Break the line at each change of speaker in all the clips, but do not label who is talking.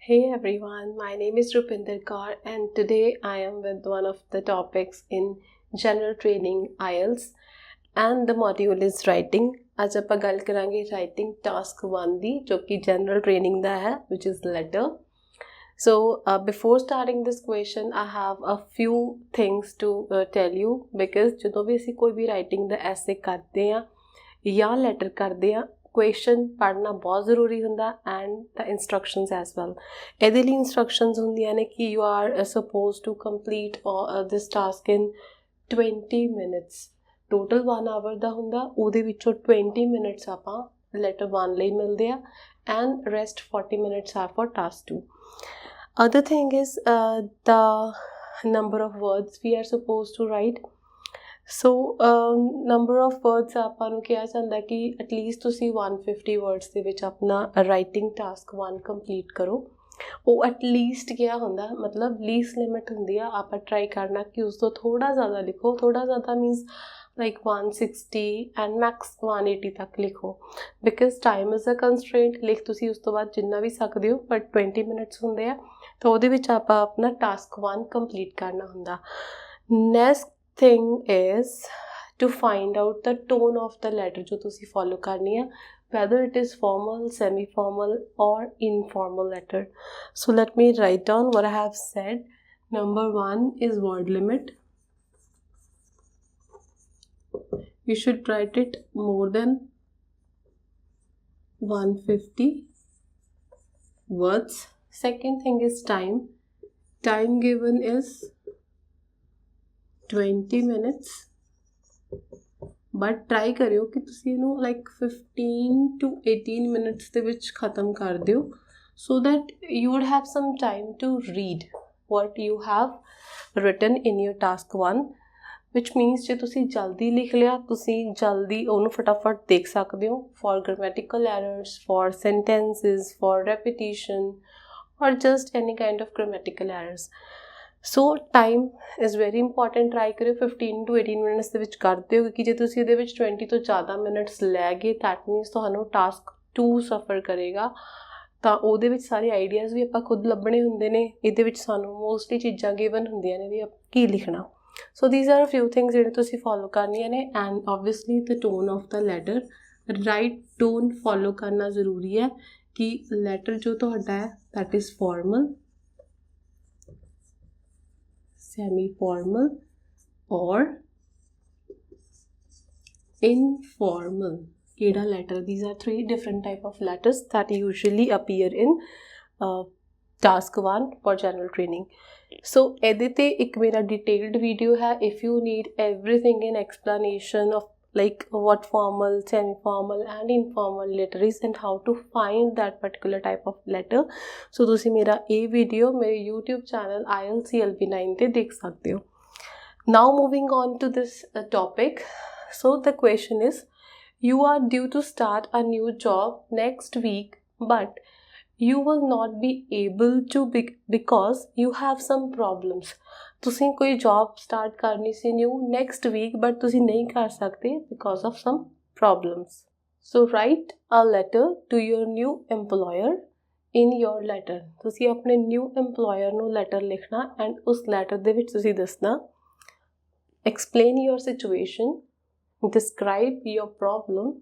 Hey everyone, my name is RUPINDER KAUR and today I am with one of the topics in general training IELTS and the module is writing. आज ਆਪਾਂ ਗੱਲ ਕਰਾਂਗੇ writing task 1 ਦੀ ਜੋ ਕਿ general training ਦਾ ਹੈ which is letter. So before starting this question I have a few things to tell you because ਜਦੋਂ ਵੀ ਅਸੀਂ ਕੋਈ ਵੀ writing ਦਾ essay ਕਰਦੇ ਆ ਜਾਂ letter ਕਰਦੇ ਆ क्वेश्चन पढ़ना बहुत ज़रूरी होंदा and the instructions as well ਇਹਦੇ ਲਈ इंस्ट्रक्शंस ਹੁੰਦੀਆਂ ਨੇ कि you are supposed to complete this task in 20 minutes total 1 hour ਦਾ ਹੁੰਦਾ ਉਹਦੇ ਵਿੱਚੋਂ 20 minutes ਆਪਾਂ letter 1 ਲਈ ਮਿਲਦੇ ਆ and rest 40 minutes are for task 2. Other thing is the number of words we are supposed to write. So number of words ਆਪਾਂ ਨੂੰ ਕਿਹਾ ਜਾਂਦਾ ਕਿ ਐਟਲੀਸਟ ਤੁਸੀਂ 150 ਵਰਡਸ ਦੇ ਵਿੱਚ ਆਪਣਾ ਰਾਈਟਿੰਗ ਟਾਸਕ 1 ਕੰਪਲੀਟ ਕਰੋ ਉਹ ਐਟਲੀਸਟ ਕਿਹਾ ਹੁੰਦਾ ਮਤਲਬ ਲੀਸਟ ਲਿਮਿਟ ਹੁੰਦੀ ਆ ਆਪਾਂ ਟਰਾਈ ਕਰਨਾ ਕਿ ਉਸ ਤੋਂ ਥੋੜਾ ਜ਼ਿਆਦਾ ਲਿਖੋ ਥੋੜਾ ਜ਼ਿਆਦਾ ਮੀਨਸ like 160 and max 180 ਤੱਕ ਲਿਖੋ ਬਿਕਾਜ਼ ਟਾਈਮ ਇਜ਼ ਅ ਕੰਸਟ੍ਰੇਂਟ ਲਿਖ ਤੁਸੀਂ ਉਸ ਤੋਂ ਬਾਅਦ ਜਿੰਨਾ ਵੀ ਸਕਦੇ ਹੋ ਬਟ 20 ਮਿੰਟਸ ਹੁੰਦੇ ਆ ਤਾਂ ਉਹਦੇ ਵਿੱਚ ਆਪਾਂ ਆਪਣਾ ਟਾਸਕ 1 ਕੰਪਲੀਟ ਕਰਨਾ ਹੁੰਦਾ next thing is to find out the tone of the letter जो तुसी follow करनी है whether it is formal, semi-formal or informal letter. So let me write down what I have said. Number 1 is word limit. You should write it more than 150 words. Second thing is time. Time given is 20 minutes but try करियो कि तुसी इनू like 15 to 18 minutes ਦੇ ਵਿੱਚ ਖਤਮ ਕਰ ਦਿਓ so that you would have some time to read what you have written in your task 1 which means ਜੇ ਤੁਸੀਂ ਜਲਦੀ ਲਿਖ ਲਿਆ ਤੁਸੀਂ ਜਲਦੀ ਉਹਨੂੰ ਫਟਾਫਟ ਦੇਖ ਸਕਦੇ ਹੋ for grammatical errors, for sentences, for repetition or just any kind of grammatical errors. So time is very important try ਕਰਿਓ 15 to 18 ਮਿੰਟਸ ਦੇ ਵਿੱਚ ਕਰਦੇ ਹੋ ਕਿਉਂਕਿ ਜੇ ਤੁਸੀਂ ਇਹਦੇ ਵਿੱਚ 20 ਤੋਂ ਜ਼ਿਆਦਾ ਮਿੰਟਸ ਲੈ ਗਏ ਦੈਟ ਮੀਨਸ ਤੁਹਾਨੂੰ ਟਾਸਕ 2 ਸਫਰ ਕਰੇਗਾ ਤਾਂ ਉਹਦੇ ਵਿੱਚ ਸਾਰੇ ਆਈਡੀਆਜ਼ ਵੀ ਆਪਾਂ ਖੁਦ ਲੱਭਣੇ ਹੁੰਦੇ ਨੇ ਇਹਦੇ ਵਿੱਚ ਸਾਨੂੰ ਮੋਸਟਲੀ ਚੀਜ਼ਾਂ ਗਿਵਨ ਹੁੰਦੀਆਂ ਨੇ ਵੀ ਕੀ ਲਿਖਣਾ so these are a few things ਜਿਹੜੇ ਤੁਸੀਂ ਫੋਲੋ ਕਰਨੀਆਂ ਨੇ and obviously the tone of the letter right tone follow ਕਰਨਾ ਜ਼ਰੂਰੀ ਹੈ ਕਿ ਲੈਟਰ ਜੋ ਤੁਹਾਡਾ ਹੈ that is formal semi-formal or informal. Keda letter? These are 3 different type of letters that usually appear in task 1 for general training. So ਇਹਦੇ ਤੇ ਇੱਕ ਮੇਰਾ detailed video ਹੈ if you need everything in explanation of like what formal, semi-formal and informal letter is and how to find that particular type of letter. So ਤੁਸੀਂ ਮੇਰਾ ਇਹ video ਮੇਰੇ YouTube channel IELTS CLP9 ਤੇ ਦੇਖ ਸਕਦੇ ਹੋ. Now moving on to this topic. So the question is you are due to start a new job next week but you will not be able to because you have some problems. ਤੁਸੀਂ ਕੋਈ job start ਕਰਨੀ ਸੀ new next week but ਤੁਸੀਂ ਨਹੀਂ ਕਰ ਸਕਦੇ because of some problems so write a letter to your new employer in your letter ਤੁਸੀਂ ਆਪਣੇ ਨਿਊ ਐਮਪਲੋਇਰ ਨੂੰ ਲੈਟਰ ਲਿਖਣਾ ਐਂਡ ਉਸ ਲੈਟਰ ਦੇ ਵਿੱਚ ਤੁਸੀਂ ਦੱਸਣਾ explain your situation describe your problem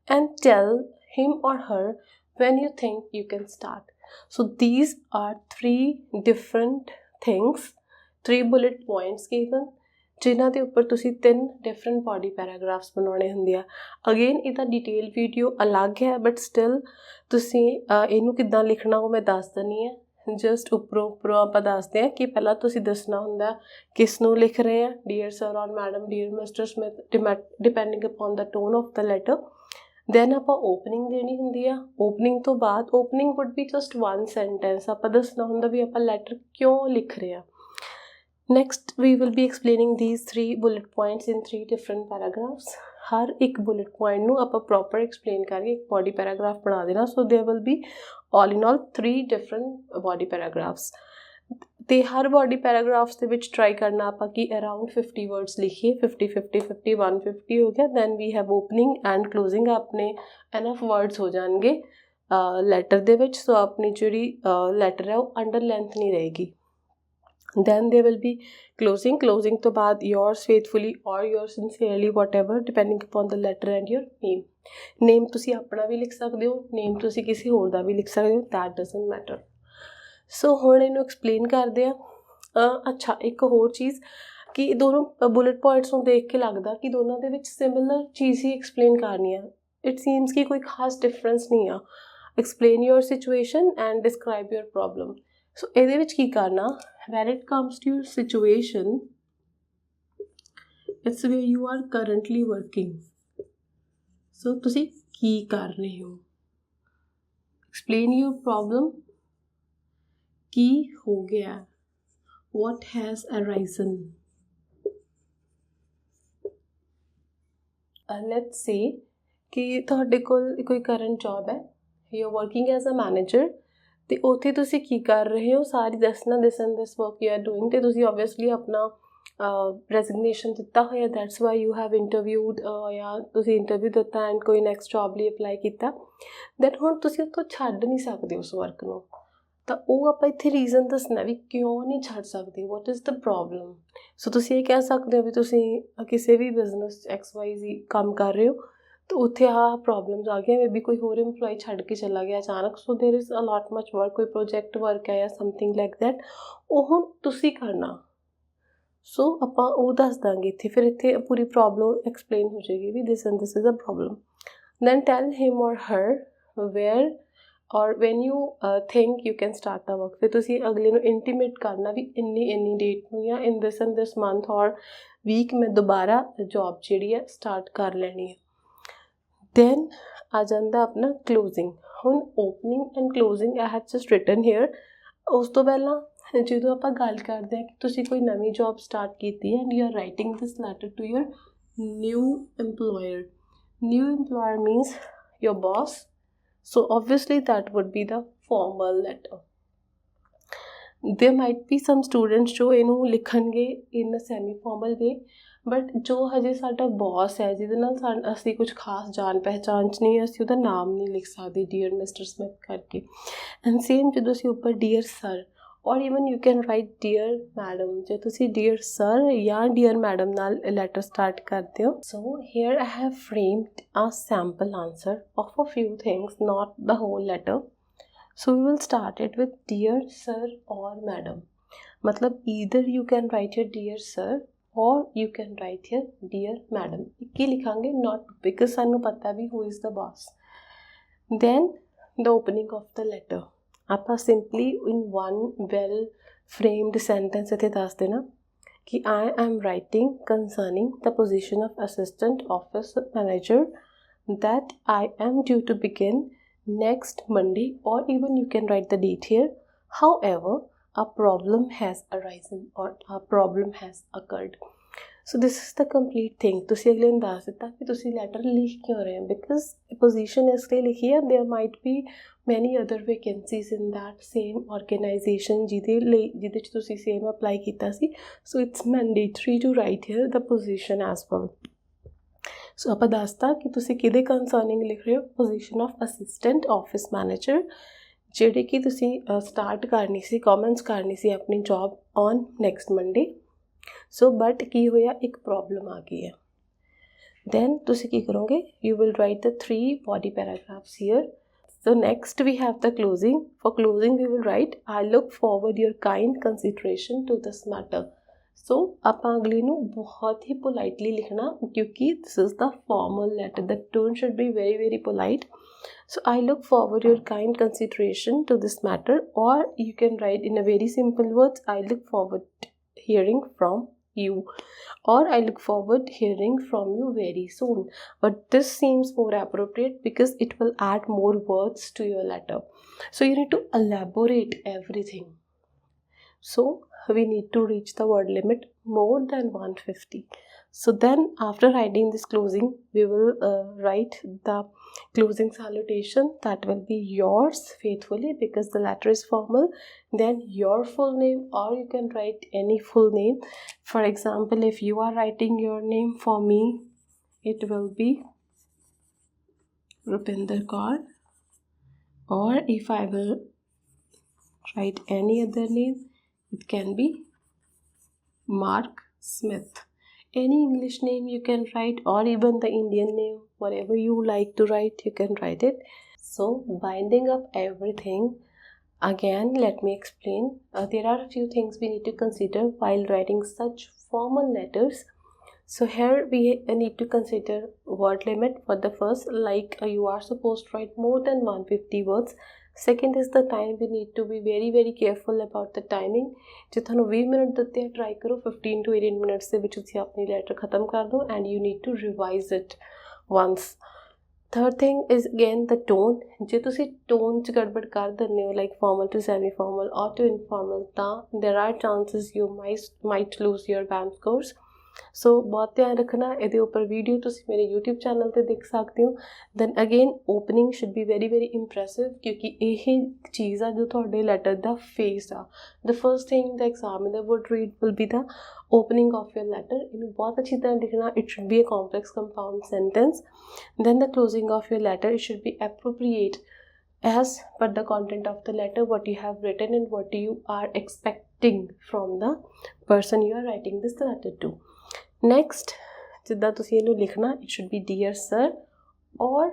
and tell him or her when you think you can start. So these are 3 different things, 3 bullet points given ਜਿਨ੍ਹਾਂ ਦੇ ਉੱਪਰ ਤੁਸੀਂ 3 different body paragraphs ਬਣਾਉਣੇ ਹੁੰਦੇ ਆ ਅਗੇਨ ਇਹਦਾ ਡਿਟੇਲ ਵੀਡੀਓ ਅਲੱਗ ਹੈ ਬਟ ਸਟਿਲ ਤੁਸੀਂ ਇਹਨੂੰ ਕਿੱਦਾਂ ਲਿਖਣਾ ਉਹ ਮੈਂ ਦੱਸ ਦਿੰਦੀ ਹਾਂ ਜਸਟ ਉੱਪਰੋਂ ਆਪਾਂ ਦੱਸਦੇ ਹਾਂ ਕਿ ਪਹਿਲਾਂ ਤੁਸੀਂ ਦੱਸਣਾ ਹੁੰਦਾ ਕਿਸ ਨੂੰ ਲਿਖ ਰਹੇ ਆ dear sir or madam dear mister Smith depending upon the tone of the letter then ਆਪਾਂ ਓਪਨਿੰਗ ਦੇਣੀ ਹੁੰਦੀ ਆ ਓਪਨਿੰਗ ਤੋਂ ਬਾਅਦ opening would be just 1 sentence ਆਪਾਂ ਦੱਸਣਾ ਹੁੰਦਾ ਵੀ ਆਪਾਂ ਲੈਟਰ ਕਿਉਂ ਲਿਖ ਰਹੇ ਆ next we will be explaining these 3 bullet points in 3 different paragraphs ਹਰ ਇੱਕ ਬੁਲਟ ਪੁਆਇੰਟ ਨੂੰ ਆਪਾਂ ਪ੍ਰੋਪਰ ਐਕਸਪਲੇਨ ਕਰਕੇ ਇੱਕ ਬੋਡੀ ਪੈਰਾਗ੍ਰਾਫ ਬਣਾ ਦੇਣਾ so there will be all in all 3 different body paragraphs ਤੇ ਹਰ ਬੋਡੀ ਪੈਰਾਗ੍ਰਾਫਸ ਦੇ ਵਿੱਚ ਟਰਾਈ ਕਰਨਾ ਆਪਾਂ ਕਿ ਅਰਾਊਂਡ 50 ਵਰਡਸ ਲਿਖੀਏ 50 50 50 150 ਹੋ ਗਿਆ then we have opening and closing ਆਪਣੇ ਇਨਫ ਵਰਡਸ ਹੋ ਜਾਣਗੇ ਲੈਟਰ ਦੇ ਵਿੱਚ, ਸੋ ਆਪਣੀ ਜਿਹੜੀ ਲੈਟਰ ਹੈ ਉਹ ਅੰਡਰ ਲੈਂਥ ਨਹੀਂ ਰਹੇਗੀ। then there will be closing ਤੋਂ ਬਾਅਦ yours faithfully or yours sincerely whatever depending upon the letter and your name ਤੁਸੀਂ ਆਪਣਾ ਵੀ ਲਿਖ ਸਕਦੇ ਹੋ, name ਤੁਸੀਂ ਕਿਸੇ ਹੋਰ ਦਾ ਵੀ ਲਿਖ ਸਕਦੇ ਹੋ, that doesn't matter। ਸੋ ਹੁਣ ਇਹਨੂੰ ਐਕਸਪਲੇਨ ਕਰਦੇ ਆ। ਅੱਛਾ, ਇੱਕ ਹੋਰ ਚੀਜ਼ ਕਿ ਦੋਨੋਂ ਬੁਲਟ ਪੁਆਇੰਟਸ ਨੂੰ ਦੇਖ ਕੇ ਲੱਗਦਾ ਕਿ ਦੋਨਾਂ ਦੇ ਵਿੱਚ ਸਿਮਿਲਰ ਚੀਜ਼ ਹੀ ਐਕਸਪਲੇਨ ਕਰਨੀ ਆ। ਇਟ ਸੀਮਸ ਕਿ ਕੋਈ ਖਾਸ ਡਿਫਰੈਂਸ ਨਹੀਂ ਆ। Explain your situation and describe your problem. So ਇਹਦੇ ਵਿੱਚ ਕੀ ਕਰਨਾ, when it comes to your situation, it's where you are currently working, so ਤੁਸੀਂ ਕੀ ਕਰ ਰਹੇ ਹੋ, explain your problem, ਕੀ ਹੋ ਗਿਆ, what has arisen। let's say ਕਿ ਤੁਹਾਡੇ ਕੋਲ ਕੋਈ ਕਰੰਟ ਜੌਬ ਹੈ, you are working as a manager, ਅਤੇ ਉੱਥੇ ਤੁਸੀਂ ਕੀ ਕਰ ਰਹੇ ਹੋ ਸਾਰੀ ਦੱਸਣਾ, ਦਿਸ ਵਰਕ ਯੂ ਆਰ ਡੂਇੰਗ, ਅਤੇ ਤੁਸੀਂ ਓਬਵੀਅਸਲੀ ਆਪਣਾ ਰੈਜ਼ਿਗਨੇਸ਼ਨ ਦਿੱਤਾ ਹੋਇਆ, ਦੈਟਸ ਵਾਈ ਯੂ ਹੈਵ ਇੰਟਰਵਿਊਡ, ਜਾਂ ਤੁਸੀਂ ਇੰਟਰਵਿਊ ਦਿੱਤਾ ਐਂਡ ਕੋਈ ਨੈਕਸਟ ਜੌਬ ਲਈ ਅਪਲਾਈ ਕੀਤਾ, ਦੈਨ ਹੁਣ ਤੁਸੀਂ ਉੱਥੋਂ ਛੱਡ ਨਹੀਂ ਸਕਦੇ ਉਸ ਵਰਕ ਨੂੰ। ਤਾਂ ਉਹ ਆਪਾਂ ਇੱਥੇ ਰੀਜ਼ਨ ਦੱਸਣਾ ਵੀ ਕਿਉਂ ਨਹੀਂ ਛੱਡ ਸਕਦੇ, ਵਾਟ ਇਜ਼ ਦ ਪ੍ਰੋਬਲਮ। ਸੋ ਤੁਸੀਂ ਇਹ ਕਹਿ ਸਕਦੇ ਹੋ ਵੀ ਤੁਸੀਂ ਕਿਸੇ ਵੀ ਬਿਜ਼ਨਸ XYZ ਕੰਮ ਕਰ ਰਹੇ ਹੋ, ਤਾਂ ਉੱਥੇ ਆਹ ਪ੍ਰੋਬਲਮਸ ਆ ਗਈਆਂ, ਮੇਬੀ ਕੋਈ ਹੋਰ ਇੰਪਲੋਈ ਛੱਡ ਕੇ ਚਲਾ ਗਿਆ ਅਚਾਨਕ, so there is a much work, ਕੋਈ ਪ੍ਰੋਜੈਕਟ ਵਰਕ ਹੈ ਜਾਂ ਸਮਥਿੰਗ ਲਾਈਕ ਦੈਟ, ਉਹ ਹੁਣ ਤੁਸੀਂ ਕਰਨਾ। ਸੋ ਆਪਾਂ ਉਹ ਦੱਸ ਦਾਂਗੇ ਇੱਥੇ, ਫਿਰ ਇੱਥੇ ਪੂਰੀ ਪ੍ਰੋਬਲਮ ਐਕਸਪਲੇਨ ਹੋ ਜਾਏਗੀ we this and this is a problem. Then tell him or her where or when you think you can start the work. ਫਿਰ ਤੁਸੀਂ ਅਗਲੇ ਨੂੰ ਇੰਟੀਮੇਟ ਕਰਨਾ ਵੀ ਇੰਨੀ ਡੇਟ ਨੂੰ ਜਾਂ ਇਨ ਦਿਸ ਐਂਡ ਦਿਸ ਮੰਥ ਔਰ ਵੀਕ ਮੈਂ ਦੁਬਾਰਾ ਜੋਬ ਜਿਹੜੀ ਹੈ ਸਟਾਰਟ ਕਰ ਲੈਣੀ ਹੈ। ਦੈਨ ਆ ਜਾਂਦਾ ਆਪਣਾ ਕਲੋਜ਼ਿੰਗ। ਹੁਣ opening and closing I have just written here. ਉਸ ਤੋਂ ਪਹਿਲਾਂ ਜਦੋਂ ਆਪਾਂ ਗੱਲ ਕਰਦੇ ਹਾਂ ਕਿ ਤੁਸੀਂ ਕੋਈ ਨਵੀਂ ਜੋਬ ਸਟਾਰਟ ਕੀਤੀ ਹੈ and you are writing this letter to your new employer means your boss, so obviously that would be the formal letter। there might be some students ਜੋ ਇਹਨੂੰ ਲਿਖਣਗੇ in a semi formal way, but ਜੋ ਹਜੇ ਸਾਡਾ boss ਹੈ ਜਿਹਦੇ ਨਾਲ ਅਸੀਂ ਕੁਝ ਖਾਸ ਜਾਣ ਪਹਿਚਾਣ 'ਚ ਨਹੀਂ, ਅਸੀਂ ਉਹਦਾ ਨਾਮ ਨਹੀਂ ਲਿਖ ਸਕਦੇ ਡੀਅਰ ਮਿਸਟਰ ਸਮਿਥ ਕਰਕੇ। ਐਂਡ ਸੇਮ ਜਦੋਂ ਅਸੀਂ ਉੱਪਰ dear sir or even you can write dear madam, ਜੇ ਤੁਸੀਂ ਡੀਅਰ ਸਰ ਜਾਂ ਡੀਅਰ ਮੈਡਮ ਨਾਲ ਲੈਟਰ ਸਟਾਰਟ ਕਰਦੇ ਹੋ। So here I have framed a sample answer of a few things, not the whole letter. So we will start it with dear sir or madam, मतलब either you can write here dear sir or you can write here dear madam। एक ही लिखांगे, not because सानू पता भी who is the boss। then the opening of the letter, आपा simply in one well framed sentence इत्थे दस देना कि I am writing concerning the position of assistant office manager that I am due to begin next Monday, or even you can write the date here, however a problem has arisen or a problem has occurred। so this is the complete thing। ਤੁਸੀਂ ਅਗਲੇ ਨੂੰ ਦੱਸ ਦਿੱਤਾ ਕਿ ਤੁਸੀਂ letter ਲਿਖ ਕਿਉਂ ਰਹੇ ਹੋ, ਬਿਕਾਜ਼ ਪੋਜੀਸ਼ਨ ਇਸ ਲਈ ਲਿਖੀ ਹੈ, there might be many other vacancies in that same organization ਜਿਹਦੇ 'ਚ ਤੁਸੀਂ same apply ਕੀਤਾ ਸੀ, so it's mandatory to write here the position as well। ਸੋ ਆਪਾਂ ਦੱਸਤਾ ਕਿ ਤੁਸੀਂ ਕਿਹਦੇ ਕੰਸਰਨਿੰਗ ਲਿਖ ਰਹੇ ਹੋ, position of assistant office manager, ਜਿਹੜੀ ਕਿ ਤੁਸੀਂ ਸਟਾਰਟ ਕਰਨੀ ਸੀ, ਕਮੈਂਸ ਕਰਨੀ ਸੀ ਆਪਣੀ job on next Monday. So but ਕੀ ਹੋਇਆ, ਇੱਕ ਪ੍ਰੋਬਲਮ ਆ ਗਈ ਹੈ। ਦੈਨ ਤੁਸੀਂ ਕੀ ਕਰੋਗੇ, you will right the 3 body paragraphs here। so next we have the closing। for closing we will write I look forward your kind consideration to this matter। So ਆਪਾਂ ਅਗਲੇ ਨੂੰ ਬਹੁਤ ਹੀ ਪੋਲਾਈਟਲੀ ਲਿਖਣਾ, ਕਿਉਂਕਿ this is the formal letter, the tone should be very very polite. So I look forward your kind consideration to this matter, or you can write in a very simple words I look forward hearing from you, or I look forward hearing from you very soon। but this seems more appropriate because it will add more words to your letter, so you need to elaborate everything। so we need to reach the word limit more than 150। so then after writing this closing we will write the closing salutation, that will be yours faithfully because the letter is formal, then your full name, or you can write any full name। for example, if you are writing your name, for me it will be Rupinder Kaur, or if I will write any other name, it can be Mark Smith. Any English name you can write, or even the Indian name, whatever you like to write, you can write it. So binding up everything, again let me explain. There are a few things we need to consider while writing such formal letters. So here we need to consider word limit for the first, like you are supposed to write more than 150 words. Second is the time. We need to be very careful about the timing. ਜੇ ਤੁਹਾਨੂੰ 20 minute ਦਿੱਤੇ ਆ, try ਕਰੋ 15 to 18 minutes ਦੇ ਵਿੱਚ ਤੁਸੀਂ ਆਪਣੀ letter ਖਤਮ ਕਰ ਦਿਓ, and you need to revise it once. Third thing is again the tone. ਜੇ ਤੁਸੀਂ tone 'ਚ ਗੜਬੜ ਕਰ ਦਿੰਦੇ ਹੋ, like formal to semi formal or to informal, ਤਾਂ there are chances you might lose your band scores. सो बहुत ध्यान रखना, ਇਹਦੇ ਉੱਪਰ ਵੀਡੀਓ ਤੁਸੀਂ ਮੇਰੇ YouTube ਚੈਨਲ ਤੇ ਦੇਖ ਸਕਦੇ ਹੋ. Then again opening should be very impressive, ਕਿਉਂਕਿ ਇਹ ਚੀਜ਼ ਆ ਜੋ ਤੁਹਾਡੇ ਲੈਟਰ ਦਾ ਫੇਸ ਆ. The first thing the examiner would read will be the opening of your letter. ਇਹਨੂੰ ਬਹੁਤ ਅੱਛੀ ਤਰ੍ਹਾਂ ਲਿਖਣਾ. It should be a complex compound sentence. Then the closing of your letter, it should be appropriate as per the content of the letter, what you have written and what you are expecting from the person you are writing this letter to. Next, ਜਿੱਦਾਂ ਤੁਸੀਂ ਇਹਨੂੰ ਲਿਖਣਾ, it should be dear sir or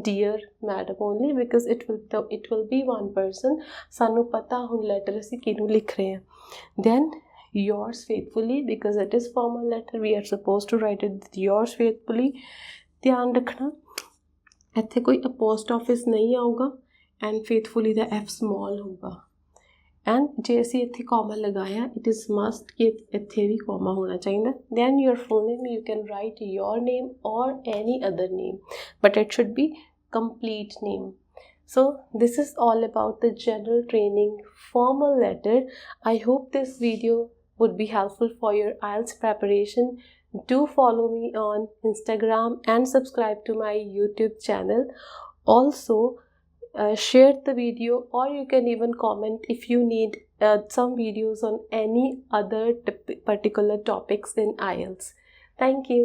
dear madam only, because it will be one person. ਸਾਨੂੰ ਪਤਾ ਹੁਣ letter ਅਸੀਂ ਕਿਹਨੂੰ ਲਿਖ ਰਹੇ ਹਾਂ. Then yours faithfully, because it is formal letter, we are supposed to write it with yours faithfully. ਧਿਆਨ ਰੱਖਣਾ ਇੱਥੇ ਕੋਈ apostrophe ਨਹੀਂ ਆਊਗਾ, and faithfully the F small ਹੋਊਗਾ. ਐਂਡ ਜੇ ਅਸੀਂ ਇੱਥੇ ਕੌਮਾ ਲਗਾਇਆ, ਇਟ ਇਜ਼ ਮਸਟ ਕਿ ਇੱਥੇ ਵੀ ਕੌਮਾ ਹੋਣਾ ਚਾਹੀਦਾ. Then your full name, you can write your name or any other name, but it should be complete name. So this is all about the general training formal letter. I hope this video would be helpful for your IELTS preparation. Do follow me on Instagram and subscribe to my YouTube channel. Also, share the video, or you can even comment if you need some videos on any other particular topics in IELTS. Thank you.